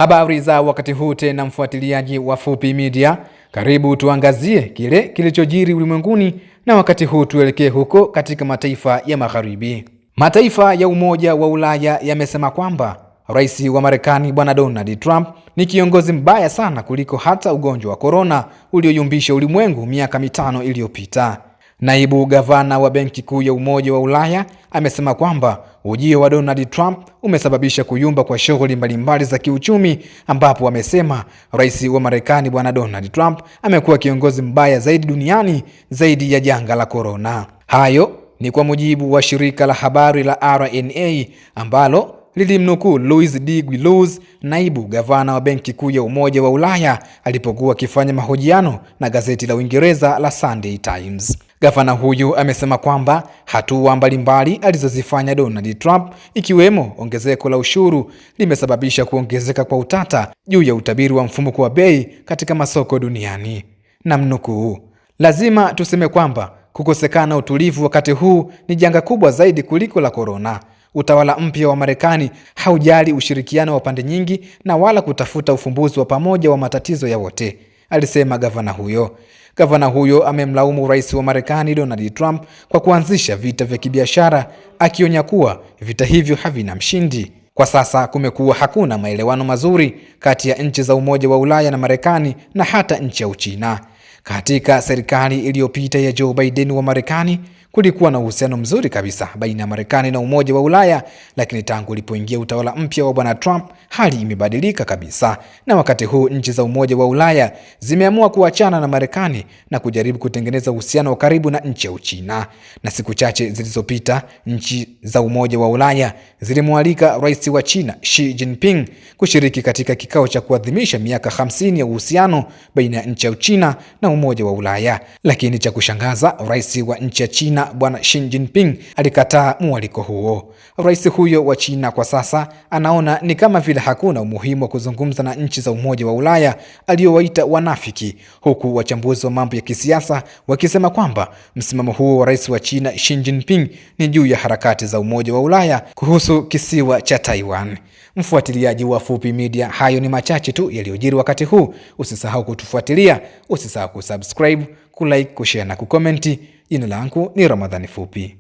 Habari za wakati huu tena, mfuatiliaji wa Fupi Media, karibu tuangazie kile kilichojiri ulimwenguni, na wakati huu tuelekee huko katika mataifa ya magharibi. Mataifa ya Umoja wa Ulaya yamesema kwamba Rais wa Marekani Bwana Donald Trump ni kiongozi mbaya sana kuliko hata ugonjwa wa corona ulioyumbisha ulimwengu miaka 5 iliyopita. Naibu gavana wa Benki Kuu ya Umoja wa Ulaya amesema kwamba ujio wa Donald Trump umesababisha kuyumba kwa shughuli mbalimbali za kiuchumi, ambapo amesema Rais wa Marekani Bwana Donald Trump amekuwa kiongozi mbaya zaidi duniani zaidi ya janga la corona. Hayo ni kwa mujibu wa shirika la habari la RNA ambalo lilimnukuu Louis de Guillaume, naibu gavana wa Benki Kuu ya Umoja wa Ulaya, alipokuwa akifanya mahojiano na gazeti la Uingereza la Sunday Times. Gavana huyu amesema kwamba hatua mbalimbali alizozifanya Donald Trump, ikiwemo ongezeko la ushuru, limesababisha kuongezeka kwa utata juu ya utabiri wa mfumuko wa bei katika masoko duniani. Namnukuu, lazima tuseme kwamba kukosekana utulivu wakati huu ni janga kubwa zaidi kuliko la corona. Utawala mpya wa Marekani haujali ushirikiano wa pande nyingi na wala kutafuta ufumbuzi wa pamoja wa matatizo ya wote, alisema gavana huyo. Gavana huyo amemlaumu Rais wa Marekani Donald Trump kwa kuanzisha vita vya kibiashara, akionya kuwa vita hivyo havina mshindi. Kwa sasa kumekuwa hakuna maelewano mazuri kati ya nchi za Umoja wa Ulaya na Marekani na hata nchi ya Uchina. Katika serikali iliyopita ya Joe Biden wa Marekani kulikuwa na uhusiano mzuri kabisa baina ya Marekani na Umoja wa Ulaya, lakini tangu ulipoingia utawala mpya wa Bwana Trump hali imebadilika kabisa, na wakati huu nchi za Umoja wa Ulaya zimeamua kuachana na Marekani na kujaribu kutengeneza uhusiano wa karibu na nchi ya Uchina. Na siku chache zilizopita nchi za Umoja wa Ulaya zilimwalika Rais wa China Xi Jinping kushiriki katika kikao cha kuadhimisha miaka 50 ya uhusiano baina ya nchi ya Uchina na Umoja wa Ulaya, lakini cha kushangaza Rais wa nchi ya China Bwana Xi Jinping alikataa mwaliko huo. Rais huyo wa China kwa sasa anaona ni kama vile hakuna umuhimu wa kuzungumza na nchi za Umoja wa Ulaya aliowaita wanafiki, huku wachambuzi wa mambo ya kisiasa wakisema kwamba msimamo huo wa Rais wa China Xi Jinping ni juu ya harakati za Umoja wa Ulaya kuhusu kisiwa cha Taiwan. Mfuatiliaji wa Fupi Media, hayo ni machache tu yaliyojiri wakati huu. Usisahau kutufuatilia, usisahau kusubscribe, kulike, kushare na kukomenti. Jina langu ni Ramadhani Fupi.